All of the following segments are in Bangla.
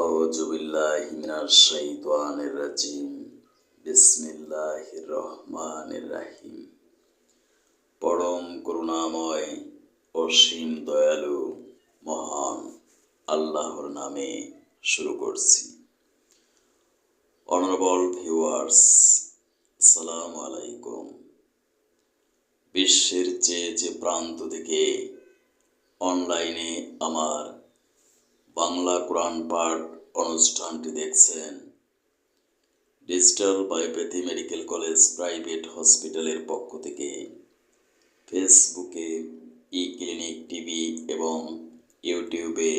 আউযু বিল্লাহি মিনাশ শাইতানির রাজিম। বিসমিল্লাহির রহমানির রহিম। পরম করুণাময় অসীম দয়ালু মহান আল্লাহর নামে শুরু করছি। অনারেবল ভিউয়ার্স, আসসালামু আলাইকুম। বিশ্বের যে প্রান্ত থেকে অনলাইনে আমার বাংলা কোরআন পাঠ অনুষ্ঠানটি দেখছেন, ডিজিটাল বায়োপ্যাথি মেডিকেল কলেজ প্রাইভেট হসপিটালের পক্ষ থেকে ফেসবুকে ই ক্লিনিক টিভি এবং ইউটিউবে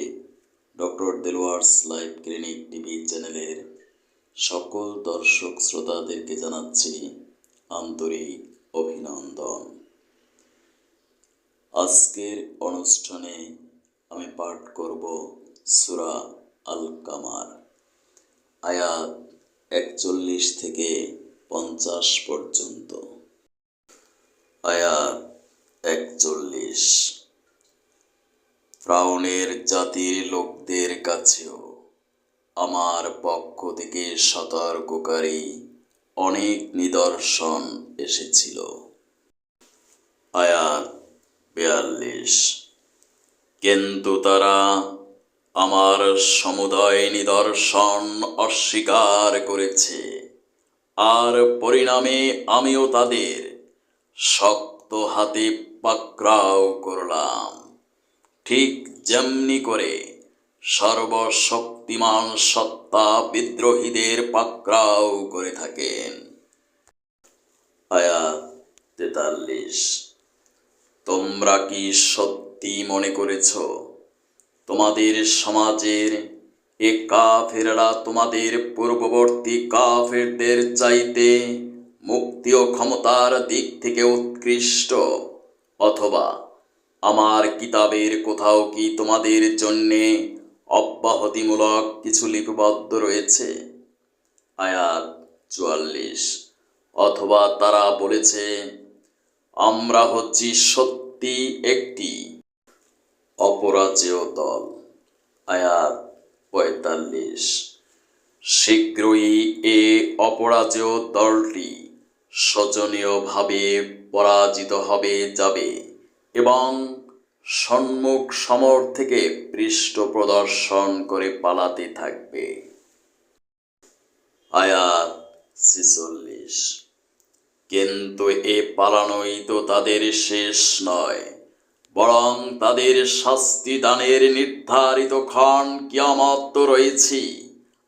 ডক্টর দেলোয়ার্স লাইভ ক্লিনিক টিভি চ্যানেলের সকল দর্শক শ্রোতাদেরকে জানাচ্ছি আন্তরিক অভিনন্দন। আজকের অনুষ্ঠানে আমি পাঠ করব সূরা আল কামার, আয়াত 41 থেকে 50 পর্যন্ত। আয়াত 41। ফিরআউনের জাতির লোকদের কাছেও আমার পক্ষ থেকে সতর্ককারী অনেক নিদর্শন এসেছিল। আয়াত 42। কিন্তু তারা আমার সমুদয় নিদর্শন অস্বীকার করেছে, আর পরিণামে আমিও তাদের শক্ত হাতে পাকড়াও করলাম, ঠিক যেমনি করে সর্বশক্তিমান সত্তা বিদ্রোহীদের পাকড়াও করে থাকেন। আয়াত 43। তোমরা কি সত্যি মনে করেছ তোমাদের সমাজের এ কাফেররা তোমাদের পূর্ববর্তী কাফেরদের চাইতে মুক্তি ও ক্ষমতার দিক থেকে উৎকৃষ্ট? অথবা আমার কিতাবের কোথাও কি তোমাদের জন্যে অব্যাহতিমূলক কিছু লিপিবদ্ধ রয়েছে? আয়াত 44। অথবা তারা বলেছে, আমরা হচ্ছি সত্যি একটি অপরাজেয় দল। আয়াত 45। শীঘ্রই এ অপরাজেয় দলটি শোচনীয়ভাবে পরাজিত হবে যাবে এবং সম্মুখ সমর থেকে পৃষ্ঠ প্রদর্শন করে পালাতে থাকবে। আয়াত 46। কিন্তু এ পালানোই তো তাদের শেষ নয়, বরং তাদের শাস্তি দানের নির্ধারিত ক্ষণ কিয়ামত রয়েছে,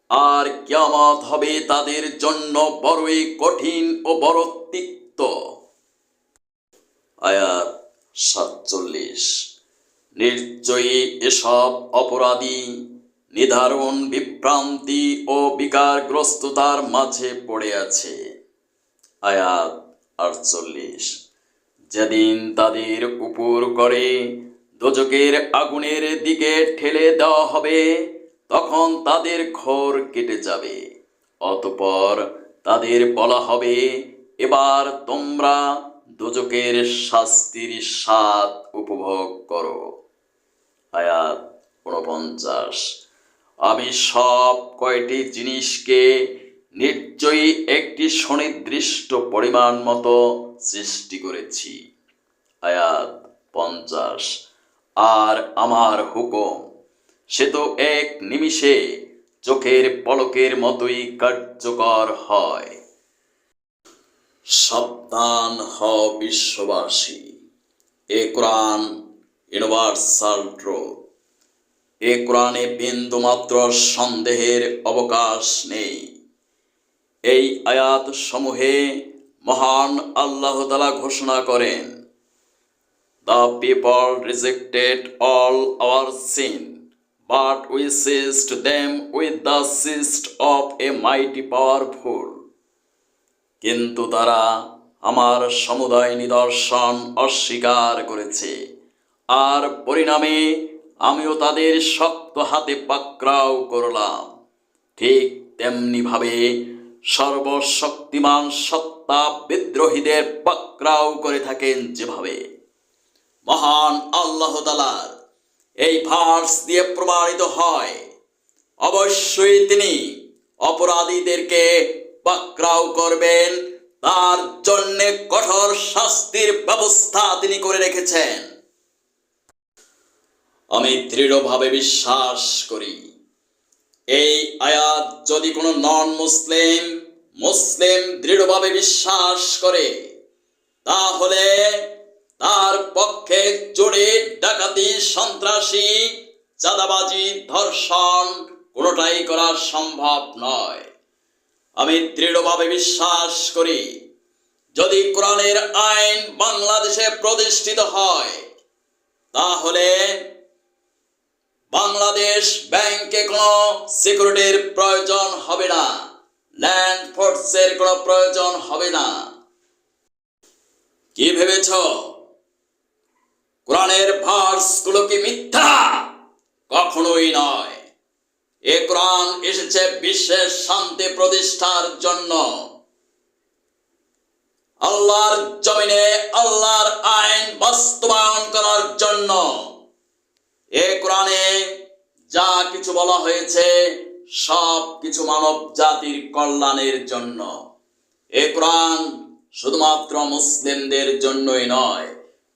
আর কিয়ামত হবে তাদের জন্য বড়ই কঠিন ও বড় তিক্ত। আয়াত 47। নিশ্চয়ই এসব অপরাধী নিদারুণ বিভ্রান্তি ও বিকারগ্রস্ততার মাঝে পড়ে আছে। আয়াত 48। যেদিন তাদের উপর করে দোজখের আগুনের দিকে ঠেলে দেওয়া হবে, তখন তাদের ঘোর কেটে যাবে। অতঃপর তাদের বলা হবে, এবার তোমরা দোজখের শাস্তির স্বাদ উপভোগ করো। আয়াত 49। আমি সব কয়টি জিনিসকে নিশ্চয়ই একটি সুনির্দিষ্ট পরিমাণ মতো সৃষ্টি করেছি। আয়াত 50। আর আমার হুকুম সে তো এক নিমিষে চোখের পলকের মতোই কার্যকর হয়। সাবধান হও বিশ্ববাসী, এ কোরআন ইউনিভার্সাল ট্রুথ। এ কোরআনে বিন্দুমাত্র সন্দেহের অবকাশ নেই। এই আয়াত সমূহে মহান আল্লাহ তাআলা ঘোষণা করেন, The people rejected all our sin, but we seized them with the zest of a mighty powerful. কিন্তু তারা আমার সমুদয় নিদর্শন অস্বীকার করেছে, আর পরিণামে আমিও তাদের শক্ত হাতে পাকড়াও করলাম, ঠিক তেমনি ভাবে সর্বশক্তিমান সত্তা বিদ্রোহীদের পাকড়াও করে থাকেন যেভাবে। মহান আল্লাহ তাআলার এই ভার্স দিয়ে প্রমাণিত হয় অবশ্যই তিনি অপরাধীদেরকে পাকড়াও করবেন, তার জন্য কঠোর শাস্তির ব্যবস্থা তিনি করে রেখেছেন। আমি দৃঢ়ভাবে বিশ্বাস করি এই আয়াত যদি কোনো নন মুসলিম মুসলিম দৃঢ়ভাবে বিশ্বাস করে, তাহলে তার পক্ষে চুরি, ডাকাতি, সন্ত্রাসী, চাঁদাবাজি, ধর্ষণ কোনোটাই করা সম্ভব নয়। আমি দৃঢ়ভাবে বিশ্বাস করি যদি কোরআনের আইন বাংলাদেশে প্রতিষ্ঠিত হয়, তাহলে বাংলাদেশ ব্যাংকে কোনো সিকিউরিটির প্রয়োজন হবে না, ল্যান্ড ফোর্সের কোনো প্রয়োজন হবে না। কি ভেবেছ কোরআনের ভার্সগুলো কি মিথ্যা? কখনোই নয়। এ কোরআন এসেছে বিশ্বের শান্তি প্রতিষ্ঠার জন্য, আল্লাহর জমিনে আল্লাহর আইন বাস্তবায়ন করার জন্য। এ কোরআনে যা কিছু বলা হয়েছে সব কিছু মানব জাতির কল্যাণের জন্য। এ কোরআন শুধুমাত্র মুসলিমদের জন্যই নয়,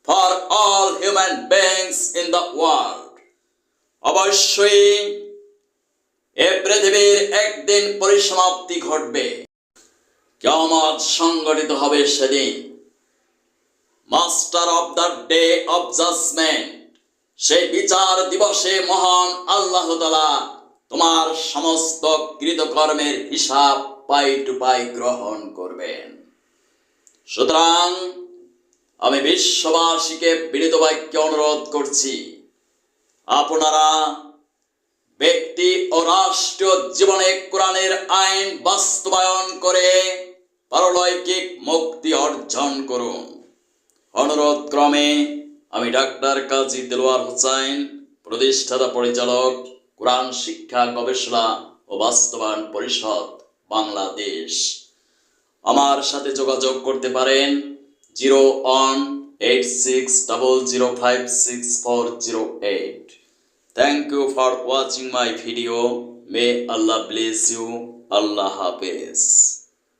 for all human beings in the world. অবশ্যই এ পৃথিবীর একদিন পরিসমাপ্তি ঘটবে, কিয়ামত সংগঠিত হবে সেদিন। Master of the day of judgment, সেই বিচার দিবসে মহান আল্লাহ তাআলা তোমার সমস্ত কৃতকর্মের হিসাব পাই টু পাই গ্রহণ করবেন। সুতরাং আমি বিশ্ববাসীকে বিনীত বাক্যে অনুরোধ করছি, আপনারা ব্যক্তি ও রাষ্ট্রীয় জীবনে কোরআনের আইন বাস্তবায়ন করে পারলৌকিক মুক্তি অর্জন করুন। অনুরোধ ক্রমে আমি ডাক্তার কাজী দেলোয়ার হোসেন, প্রতিষ্ঠাতা পরিচালক, কোরআন শিক্ষা গবেষণা ও বাস্তবায়ন পরিষদ, বাংলাদেশ। আমার সাথে যোগাযোগ করতে পারেন 018600564008। Thank you for watching my video. May Allah bless you. Allah Hafiz.